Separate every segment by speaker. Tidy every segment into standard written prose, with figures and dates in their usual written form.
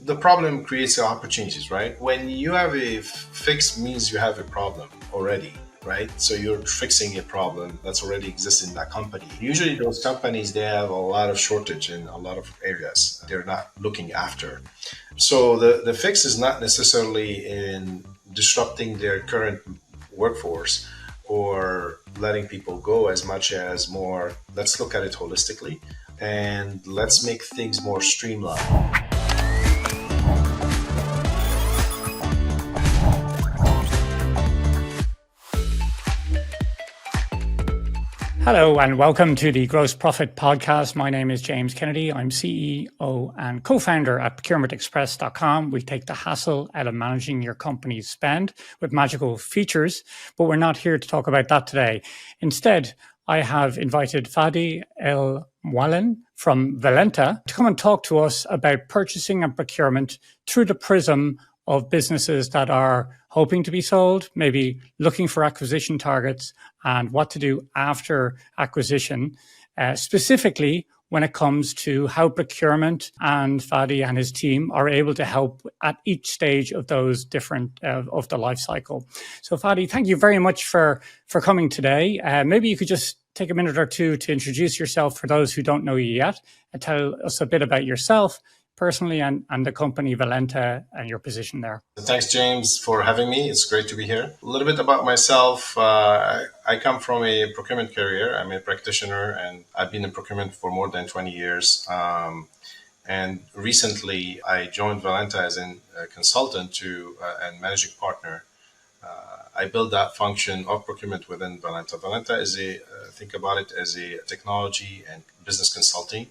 Speaker 1: the problem creates the opportunities, right? When you have a fix means you have a problem already, right? So you're fixing a problem that's already exists in that company. Usually those companies, they have a lot of shortage in a lot of areas they're not looking after. So the fix is not necessarily in disrupting their current workforce or letting people go as much as more, let's look at it holistically and let's make things more streamlined.
Speaker 2: Hello and welcome to the Gross Profit Podcast. My name is James Kennedy. I'm CEO and co-founder at procurementexpress.com. We take the hassle out of managing your company's spend with magical features, but we're not here to talk about that today. Instead, I have invited Fadi El Mouallem from Valenta to come and talk to us about purchasing and procurement through the prism of businesses that are hoping to be sold, maybe looking for acquisition targets, and what to do after acquisition, specifically when it comes to how procurement and Fadi and his team are able to help at each stage of those different of the life cycle. So Fadi, thank you very much for coming today. Maybe you could just take a minute or two to introduce yourself for those who don't know you yet and tell us a bit about yourself personally and the company Valenta and your position there.
Speaker 1: Thanks, James, for having me. It's great to be here. A little bit about myself. I come from a procurement career. I'm a practitioner and I've been in procurement for more than 20 years. And recently I joined Valenta as a consultant and managing partner. I built that function of procurement within Valenta. Valenta is think about it as a technology and business consulting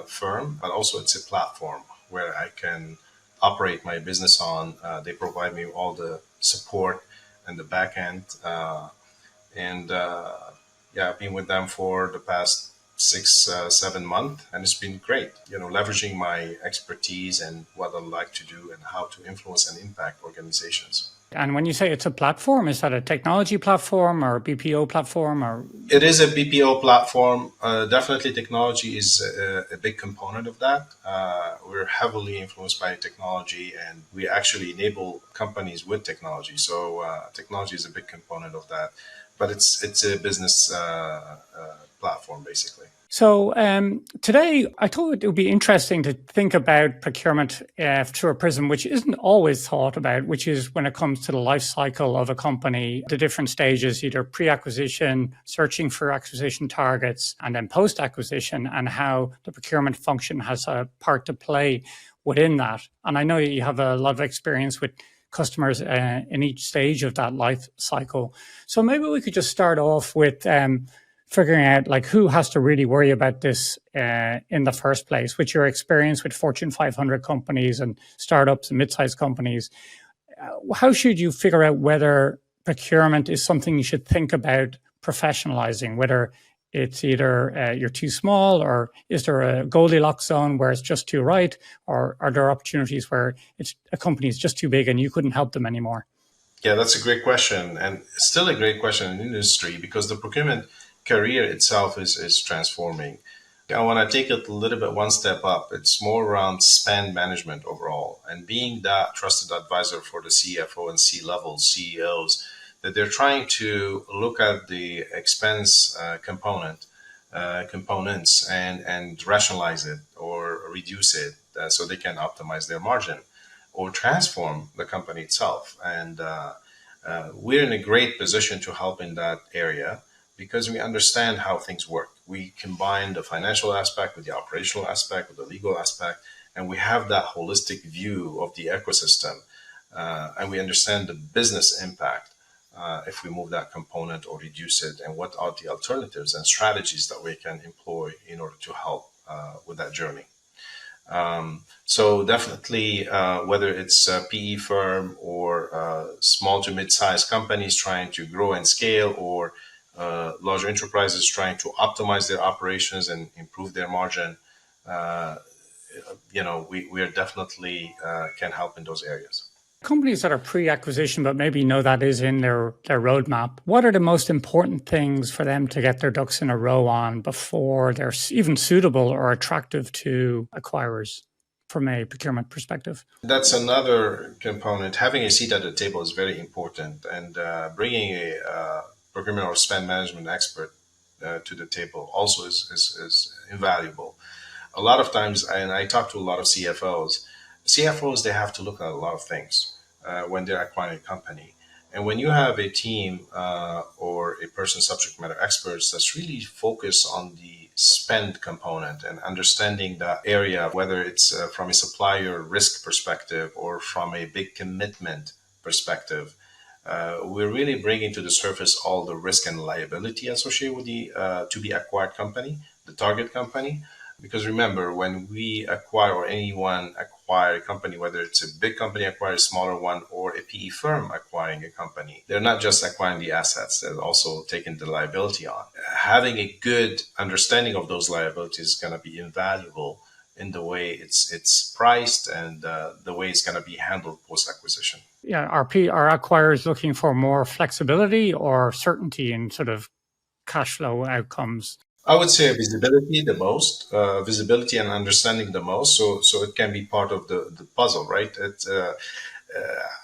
Speaker 1: firm, but also it's a platform where I can operate my business on. They provide me all the support and the back end. I've been with them for the past 6-7 months, and it's been great. Leveraging my expertise and what I like to do and how to influence and impact organizations.
Speaker 2: And when you say it's a platform, is that a technology platform or a BPO platform? Or
Speaker 1: it is a BPO platform. Definitely technology is a big component of that. We're heavily influenced by technology and we actually enable companies with technology. So technology is a big component of that. But it's a business platform, basically.
Speaker 2: So today, I thought it would be interesting to think about procurement through a prism which isn't always thought about, which is when it comes to the life cycle of a company, the different stages, either pre-acquisition, searching for acquisition targets, and then post-acquisition, and how the procurement function has a part to play within that. And I know you have a lot of experience with customers in each stage of that life cycle. So maybe we could just start off with figuring out who has to really worry about this in the first place. With your experience with Fortune 500 companies and startups and mid-sized companies, how should you figure out whether procurement is something you should think about professionalizing, whether it's either you're too small, or is there a Goldilocks zone where it's just too right, or are there opportunities where a company is just too big and you couldn't help them anymore?
Speaker 1: Yeah, that's a great question, and still a great question in the industry, because the procurement career itself is transforming. I want to take it a little bit one step up. It's more around spend management overall, and being that trusted advisor for the CFO and C-level CEOs, that they're trying to look at the expense components and rationalize it or reduce it so they can optimize their margin or transform the company itself. And we're in a great position to help in that area, because we understand how things work. We combine the financial aspect with the operational aspect, with the legal aspect, and we have that holistic view of the ecosystem. And we understand the business impact if we move that component or reduce it, and what are the alternatives and strategies that we can employ in order to help with that journey. So definitely, whether it's a PE firm or small to mid-sized companies trying to grow and scale, or larger enterprises trying to optimize their operations and improve their margin, we are definitely can help in those areas.
Speaker 2: Companies that are pre-acquisition, but maybe know that is in their roadmap, what are the most important things for them to get their ducks in a row on before they're even suitable or attractive to acquirers? from a procurement perspective?
Speaker 1: That's another component. Having a seat at the table is very important, and bringing a procurement or spend management expert to the table also is invaluable. A lot of times, and I talk to a lot of CFOs. CFOs, they have to look at a lot of things when they're acquiring a company. And when you have a team or a person subject matter experts that's really focused on the spend component and understanding the area, whether it's from a supplier risk perspective or from a big commitment perspective, we're really bringing to the surface all the risk and liability associated with the to be acquired company, the target company. Because remember, when we acquire or anyone acquire a company, whether it's a big company acquire a smaller one or a PE firm acquiring a company, they're not just acquiring the assets, they're also taking the liability on. Having a good understanding of those liabilities is going to be invaluable in the way it's priced and the way it's going to be handled post acquisition.
Speaker 2: Yeah, are acquirers looking for more flexibility or certainty in sort of cash flow outcomes?
Speaker 1: I would say visibility the most, visibility and understanding the most. So it can be part of the puzzle, right?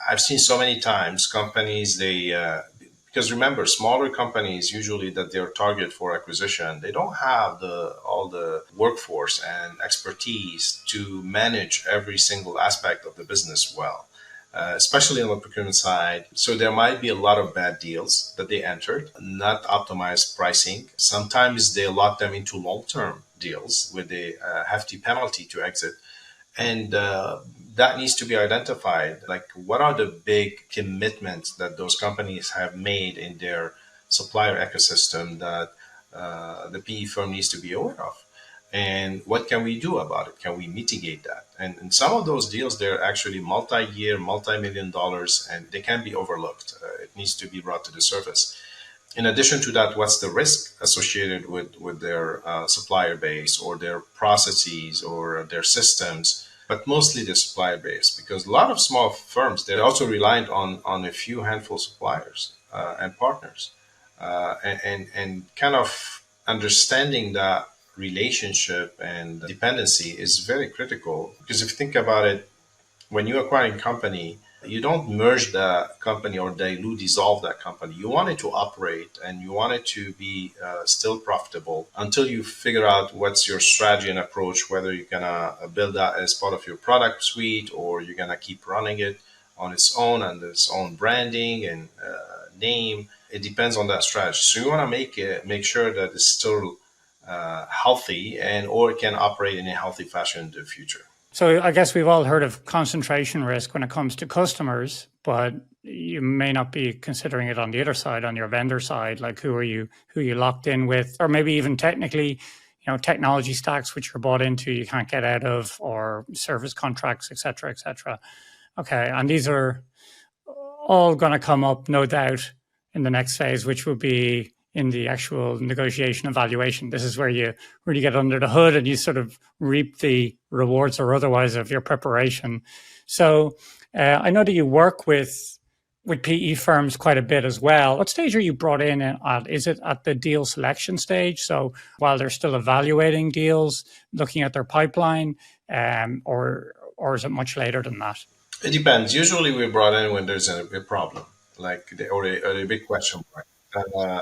Speaker 1: I've seen so many times companies because remember, smaller companies usually that they're target for acquisition, they don't have all the workforce and expertise to manage every single aspect of the business well, especially on the procurement side. So there might be a lot of bad deals that they entered, not optimized pricing. Sometimes they lock them into long-term deals with a hefty penalty to exit. And that needs to be identified. Like, what are the big commitments that those companies have made in their supplier ecosystem that the PE firm needs to be aware of? And what can we do about it? Can we mitigate that? And some of those deals, they're actually multi-year, multi-million dollars, and they can be overlooked. It needs to be brought to the surface. In addition to that, what's the risk associated with their supplier base or their processes or their systems, but mostly the supplier base? Because a lot of small firms, they're also reliant on a few handful of suppliers and partners. And kind of understanding that relationship and dependency is very critical. Because if you think about it, when you acquire a company, you don't merge the company or dissolve that company. You want it to operate and you want it to be still profitable until you figure out what's your strategy and approach, whether you're going to build that as part of your product suite or you're going to keep running it on its own and its own branding and name. It depends on that strategy. So you want to make sure that it's still healthy and or it can operate in a healthy fashion in the future.
Speaker 2: So I guess we've all heard of concentration risk when it comes to customers, but you may not be considering it on the other side, on your vendor side. Like, who are you locked in with, or maybe even technically, technology stacks which you're bought into you can't get out of, or service contracts, et cetera, et cetera. Okay, and these are all going to come up, no doubt, in the next phase, which will be in the actual negotiation and valuation. This is where you really get under the hood and you sort of reap the rewards or otherwise of your preparation. So I know that you work with PE firms quite a bit as well. What stage are you brought in at? Is it at the deal selection stage? So while they're still evaluating deals, looking at their pipeline, or is it much later than that?
Speaker 1: It depends. Usually we're brought in when there's a problem, like or a big question mark.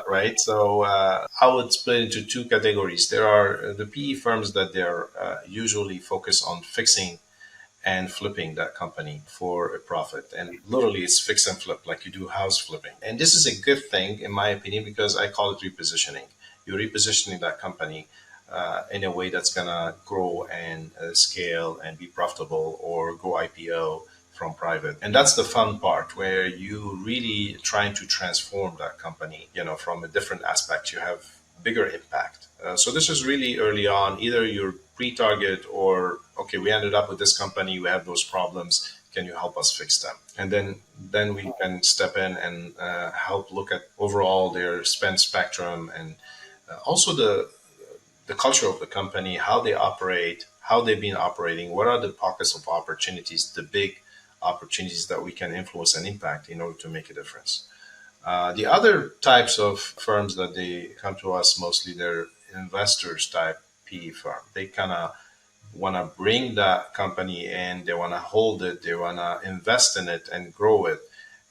Speaker 1: Right. So I would split into two categories. There are the PE firms that they're usually focused on fixing and flipping that company for a profit. And literally it's fix and flip, like you do house flipping. And this is a good thing, in my opinion, because I call it repositioning. You're repositioning that company in a way that's going to grow and scale and be profitable or go IPO from private. And that's the fun part where you really trying to transform that company, from a different aspect. You have bigger impact. So this is really early on, either you're pre-target or, okay, we ended up with this company, we have those problems. Can you help us fix them? And then we can step in and help look at overall their spend spectrum and also the culture of the company, how they operate, how they've been operating, what are the pockets of opportunities, the big opportunities that we can influence and impact in order to make a difference. The other types of firms that they come to us, mostly they're investors type PE firm. They kind of want to bring that company in, they want to hold it, they want to invest in it and grow it,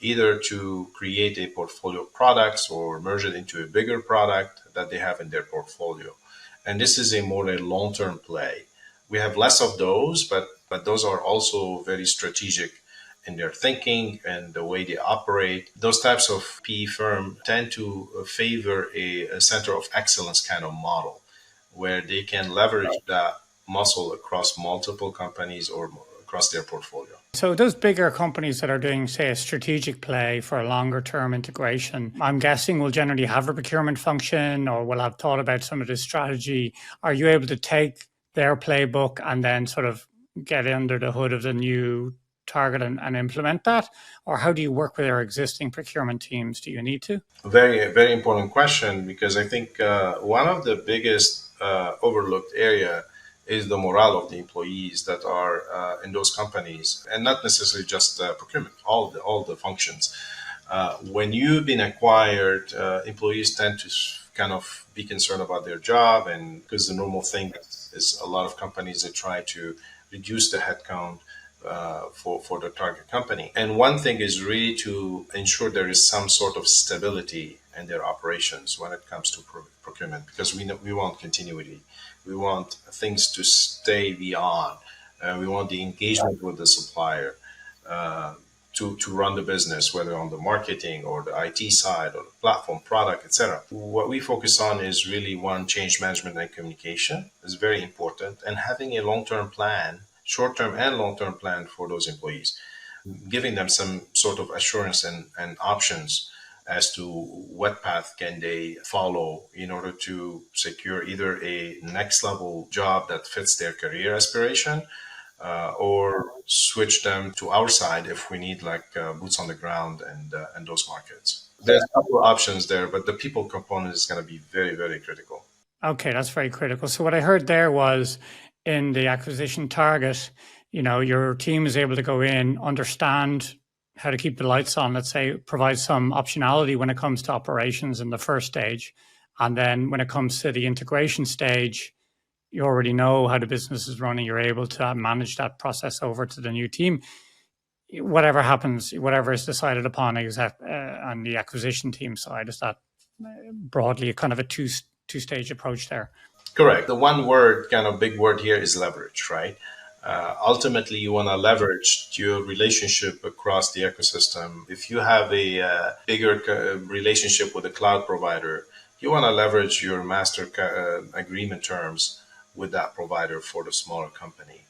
Speaker 1: either to create a portfolio of products or merge it into a bigger product that they have in their portfolio. And this is a more a long-term play. We have less of those, but those are also very strategic in their thinking and the way they operate. Those types of PE firm tend to favor a center of excellence kind of model where they can leverage that muscle across multiple companies or across their portfolio.
Speaker 2: So those bigger companies that are doing, say, a strategic play for a longer term integration, I'm guessing will generally have a procurement function or will have thought about some of this strategy. Are you able to take their playbook and then sort of get under the hood of the new target and implement that? Or how do you work with our existing procurement teams? Do you need to?
Speaker 1: Very, very important question, because I think one of the biggest overlooked area is the morale of the employees that are in those companies, and not necessarily just procurement, all the functions. When you've been acquired, employees tend to kind of be concerned about their job, and because the normal thing is a lot of companies that try to reduce the headcount for the target company. And one thing is really to ensure there is some sort of stability in their operations when it comes to procurement, because we want continuity. We want things to stay beyond. We want the engagement with the supplier to run the business, whether on the marketing or the IT side or the platform product, etc. What we focus on is really one, change management and communication is very important, and having a long-term plan, short-term and long-term plan for those employees, giving them some sort of assurance and options as to what path can they follow in order to secure either a next level job that fits their career aspiration, or switch them to our side if we need like boots on the ground and those markets. There's a couple of options there, but the people component is going to be very, very critical.
Speaker 2: Okay, that's very critical. So what I heard there was in the acquisition target, your team is able to go in, understand how to keep the lights on, let's say, provide some optionality when it comes to operations in the first stage. And then when it comes to the integration stage, you already know how the business is running. You're able to manage that process over to the new team. Whatever happens, whatever is decided upon on the acquisition team side, is that broadly a kind of a two-stage approach there?
Speaker 1: Correct. The one word, kind of big word here, is leverage, right? Ultimately, you want to leverage your relationship across the ecosystem. If you have a bigger relationship with a cloud provider, you want to leverage your master agreement terms with that provider for the smaller company,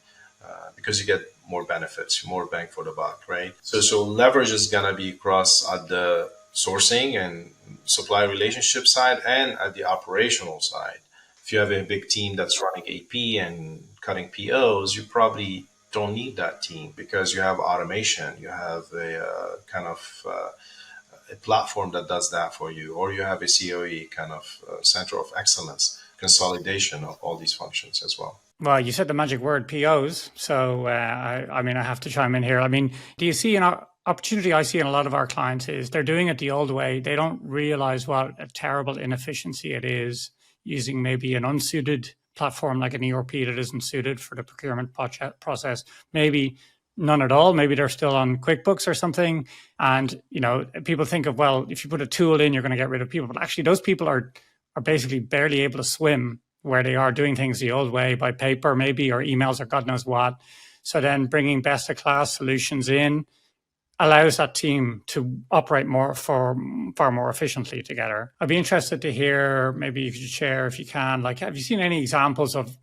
Speaker 1: because you get more benefits, more bang for the buck, right? So leverage is going to be across at the sourcing and supply relationship side and at the operational side. If you have a big team that's running AP and cutting POs, you probably don't need that team because you have automation, you have a kind of a platform that does that for you, or you have a COE kind of center of excellence, consolidation of all these functions as well.
Speaker 2: Well, you said the magic word, POs. So, I mean, I have to chime in here. I mean, do you see an opportunity I see in a lot of our clients is they're doing it the old way. They don't realize what a terrible inefficiency it is using maybe an unsuited platform like an ERP that isn't suited for the procurement process. Maybe none at all. Maybe they're still on QuickBooks or something. And, people think of, well, if you put a tool in, you're going to get rid of people. But actually, those people are basically barely able to swim where they are doing things the old way by paper, maybe, or emails, or God knows what. So then bringing best of class solutions in allows that team to operate far more efficiently together. I'd be interested to hear, maybe you could share if you can, like, have you seen any examples of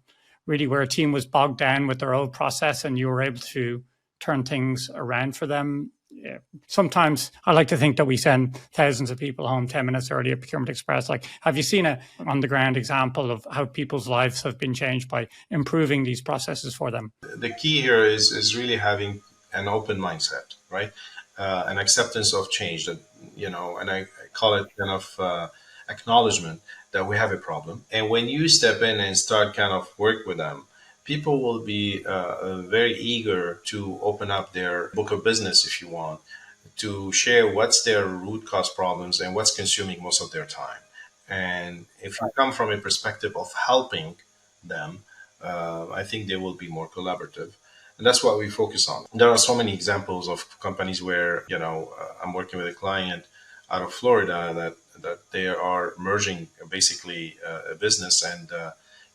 Speaker 2: really where a team was bogged down with their old process and you were able to turn things around for them? Yeah. Sometimes I like to think that we send thousands of people home 10 minutes early at Procurement Express. Like, have you seen an on-the-ground example of how people's lives have been changed by improving these processes for them?
Speaker 1: The key here is really having an open mindset, right? An acceptance of change that, and I call it kind of acknowledgement that we have a problem. And when you step in and start kind of work with them, people will be very eager to open up their book of business, if you want, to share what's their root cause problems and what's consuming most of their time. And if you come from a perspective of helping them, I think they will be more collaborative. And that's what we focus on. There are so many examples of companies where, I'm working with a client out of Florida that they are merging basically a business, and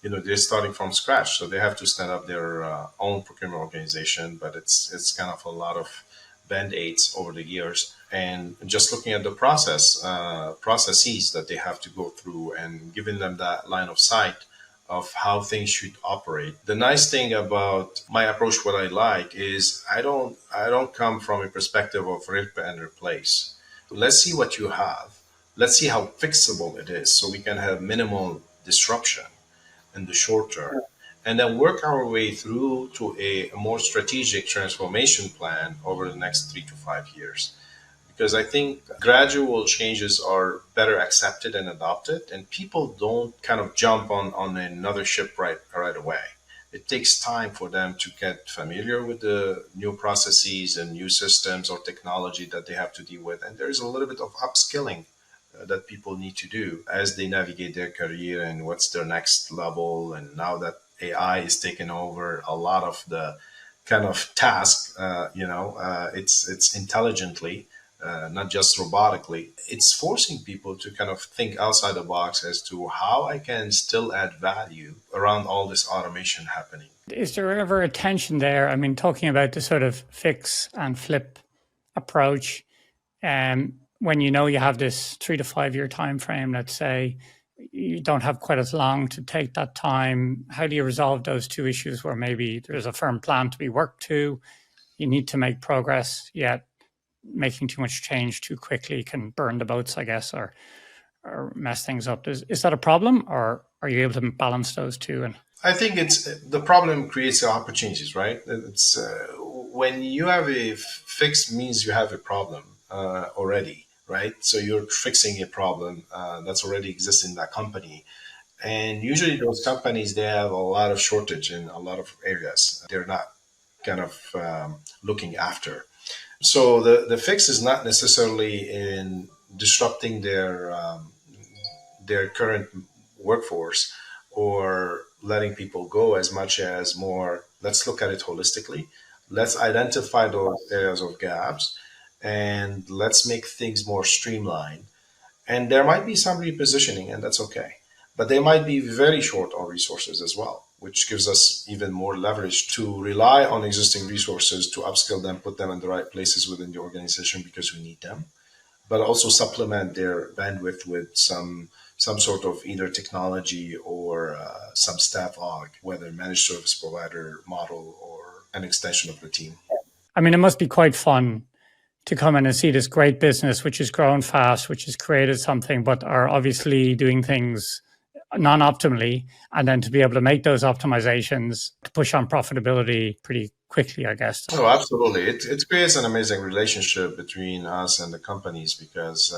Speaker 1: they're starting from scratch, so they have to stand up their own procurement organization. But it's kind of a lot of band-aids over the years, and just looking at the processes that they have to go through and giving them that line of sight of how things should operate. The nice thing about my approach, what I like, is I don't come from a perspective of rip and replace. Let's see what you have. Let's see how fixable it is, so we can have minimal disruption in the short term, and then work our way through to a more strategic transformation plan over the next 3 to 5 years. Because I think gradual changes are better accepted and adopted, and people don't kind of jump on another ship right away. It takes time for them to get familiar with the new processes and new systems or technology that they have to deal with. And there's a little bit of upskilling that people need to do as they navigate their career and what's their next level. And now that AI is taking over a lot of the kind of task, it's intelligently, not just robotically. It's forcing people to kind of think outside the box as to how I can still add value around all this automation happening.
Speaker 2: Is there ever a tension there? I mean, talking about the sort of fix and flip approach, when you have this 3 to 5 year time frame, let's say, you don't have quite as long to take that time. How do you resolve those two issues where maybe there's a firm plan to be worked to, you need to make progress, yet making too much change too quickly can burn the boats, I guess, or mess things up? Is that a problem, or are you able to balance those two? And
Speaker 1: I think it's the problem creates the opportunities, right? It's when you have a fix means you have a problem already, right? So you're fixing a problem that's already exists in that company. And usually those companies, they have a lot of shortage in a lot of areas. They're not kind of looking after. So the fix is not necessarily in disrupting their current workforce or letting people go, as much as more, let's look at it holistically. Let's identify those areas of gaps, and let's make things more streamlined. And there might be some repositioning, and that's okay. But they might be very short on resources as well, which gives us even more leverage to rely on existing resources to upskill them, put them in the right places within the organization because we need them, but also supplement their bandwidth with some sort of either technology or some staff aug, whether managed service provider model or an extension of the team.
Speaker 2: I mean, it must be quite fun to come in and see this great business, which has grown fast, which has created something, but are obviously doing things non-optimally, and then to be able to make those optimizations to push on profitability pretty quickly, I guess.
Speaker 1: Oh, absolutely. It creates an amazing relationship between us and the companies, because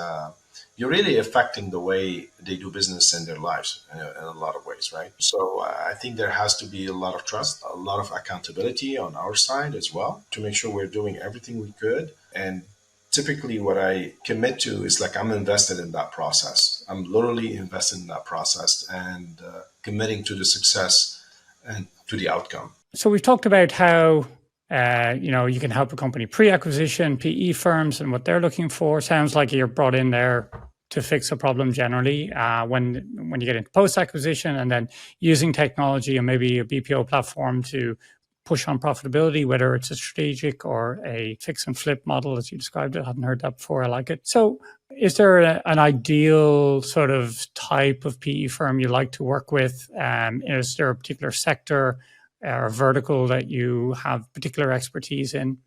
Speaker 1: you're really affecting the way they do business in their lives in a lot of ways, right? So I think there has to be a lot of trust, a lot of accountability on our side as well, to make sure we're doing everything we could. And typically what I commit to is like I'm invested in that process. I'm literally invested in that process and committing to the success and to the outcome.
Speaker 2: So we've talked about how you can help a company pre-acquisition, PE firms, and what they're looking for. Sounds like you're brought in there to fix a problem generally. When you get into post-acquisition, and then using technology and maybe a BPO platform to push on profitability, whether it's a strategic or a fix and flip model, as you described it. I hadn't heard that before. I like it. So is there an ideal sort of type of PE firm you like to work with? Is there a particular sector or vertical that you have particular expertise in?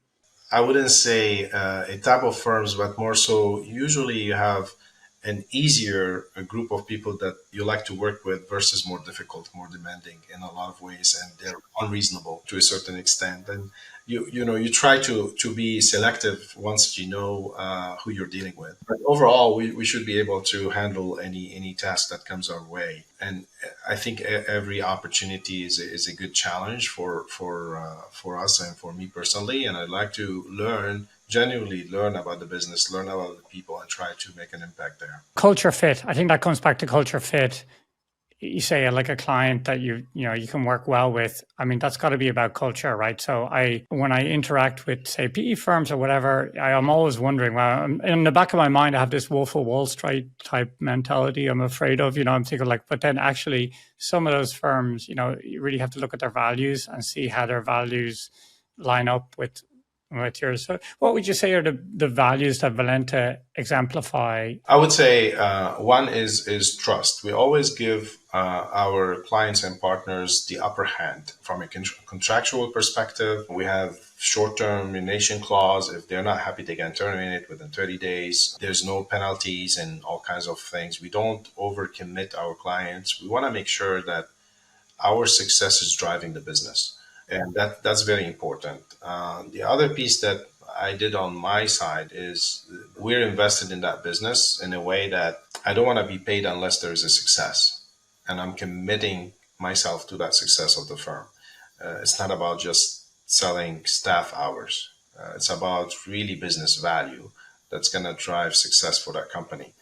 Speaker 1: I wouldn't say a type of firms, but more so usually you have an easier a group of people that you like to work with versus more difficult, more demanding in a lot of ways, and they're unreasonable to a certain extent. And you try to be selective once you know who you're dealing with. But overall, we should be able to handle any task that comes our way. And I think every opportunity is a good challenge for us and for me personally. And I'd like to genuinely learn about the business, learn about the people, and try to make an impact there.
Speaker 2: Culture fit. I think that comes back to culture fit. you say like a client that you can work well with. I mean, that's got to be about culture, right? So when I interact with, say, PE firms or whatever, I'm always wondering, well, in the back of my mind, I have this Wolf of Wall Street type mentality I'm afraid of. I'm thinking like, but then actually some of those firms, you really have to look at their values and see how their values line up with yours. So what would you say are the values that Valenta exemplify?
Speaker 1: I would say one is trust. We always give our clients and partners the upper hand from a contractual perspective. We have short termination clause. If they're not happy, they can terminate it within 30 days. There's no penalties and all kinds of things. We don't overcommit our clients. We want to make sure that our success is driving the business, and that's very important. The other piece that I did on my side is we're invested in that business in a way that I don't want to be paid unless there is a success, and I'm committing myself to that success of the firm. It's not about just selling staff hours. It's about really business value that's going to drive success for that company.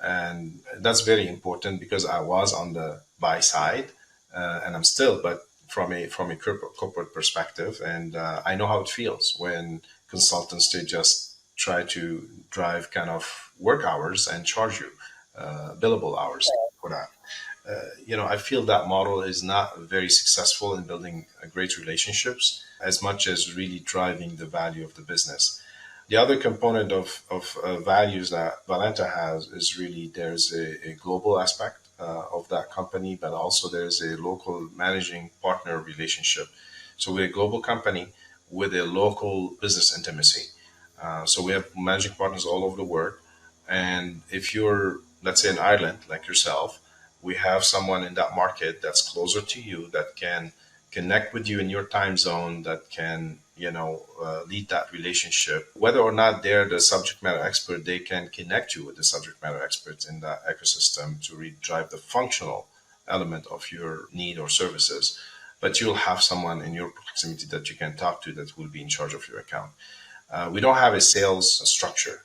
Speaker 1: And that's very important because I was on the buy side, and I'm still, but from a corporate perspective, and I know how it feels when consultants they just try to drive kind of work hours and charge you billable hours for that. I feel that model is not very successful in building great relationships as much as really driving the value of the business. The other component of values that Valenta has is really there's a global aspect of that company, but also there's a local managing partner relationship. So we're a global company with a local business intimacy. So we have managing partners all over the world. And if you're, let's say, in Ireland, like yourself, we have someone in that market that's closer to you that can connect with you in your time zone, that can lead that relationship. Whether or not they're the subject matter expert, they can connect you with the subject matter experts in that ecosystem to really drive the functional element of your need or services. But you'll have someone in your proximity that you can talk to that will be in charge of your account. We don't have a sales structure.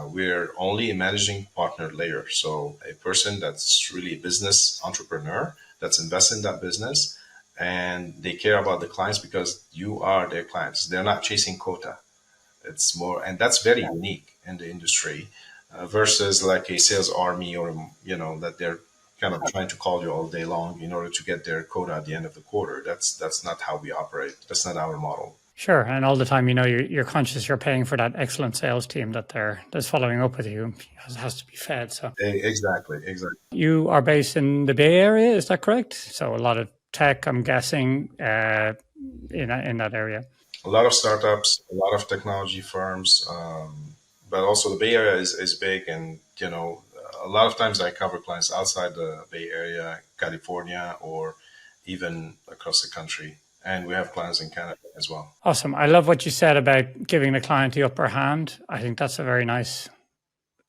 Speaker 1: We're only a managing partner layer. So a person that's really a business entrepreneur that's invested in that business, and they care about the clients because you are their clients. They're not chasing quota. It's more, and that's very unique in the industry versus like a sales army or, that they're kind of trying to call you all day long in order to get their quota at the end of the quarter. That's not how we operate. That's not our model.
Speaker 2: Sure, and all the time, you're conscious you're paying for that excellent sales team that's following up with you. Has to be fed. So
Speaker 1: Exactly.
Speaker 2: you are based in the Bay Area, is that correct? So a lot of tech, I'm guessing, in that area.
Speaker 1: A lot of startups, a lot of technology firms, but also the Bay Area is big, and a lot of times I cover clients outside the Bay Area, California, or even across the country. And we have clients in Canada as well.
Speaker 2: Awesome. I love what you said about giving the client the upper hand. I think that's a very nice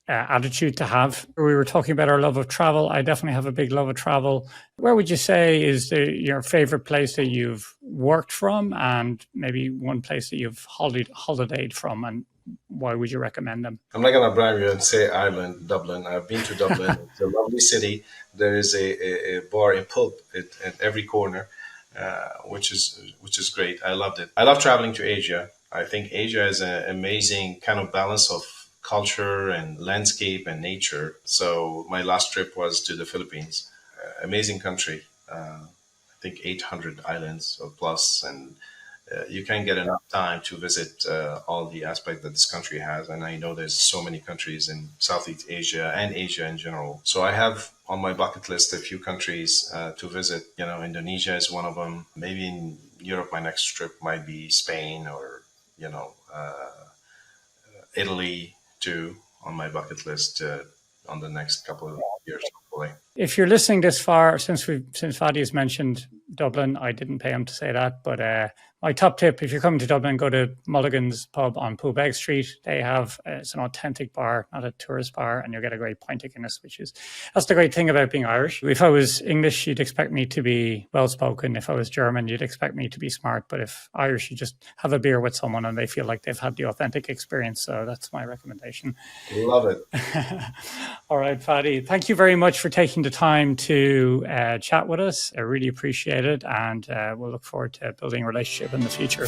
Speaker 2: attitude to have. We were talking about our love of travel. I definitely have a big love of travel. Where would you say is your favorite place that you've worked from, and maybe one place that you've holidayed from, and why would you recommend them?
Speaker 1: I'm not going to brag you and say Ireland, Dublin. I've been to Dublin. It's a lovely city. There is a bar, a pub at every corner. Which is great. I loved it. I love traveling to Asia. I think Asia is an amazing kind of balance of culture and landscape and nature. So my last trip was to the Philippines. Amazing country. I think 800 islands or plus, and you can't get enough time to visit all the aspects that this country has. And I know there's so many countries in Southeast Asia and Asia in general. So I have on my bucket list a few countries to visit. Indonesia is one of them. Maybe in Europe, my next trip might be Spain or, Italy too on my bucket list on the next couple of years, hopefully.
Speaker 2: If you're listening this far, since Fadi has mentioned Dublin, I didn't pay him to say that, but my top tip, if you're coming to Dublin, go to Mulligan's Pub on Poolbeg Street. They have, it's an authentic bar, not a tourist bar, and you'll get a great pint of Guinness, that's the great thing about being Irish. If I was English, you'd expect me to be well-spoken. If I was German, you'd expect me to be smart. But if Irish, you just have a beer with someone and they feel like they've had the authentic experience. So that's my recommendation.
Speaker 1: Love it.
Speaker 2: All right, Fadi, thank you. thank you very much for taking the time to chat with us. I really appreciate it, and we'll look forward to building a relationship in the future.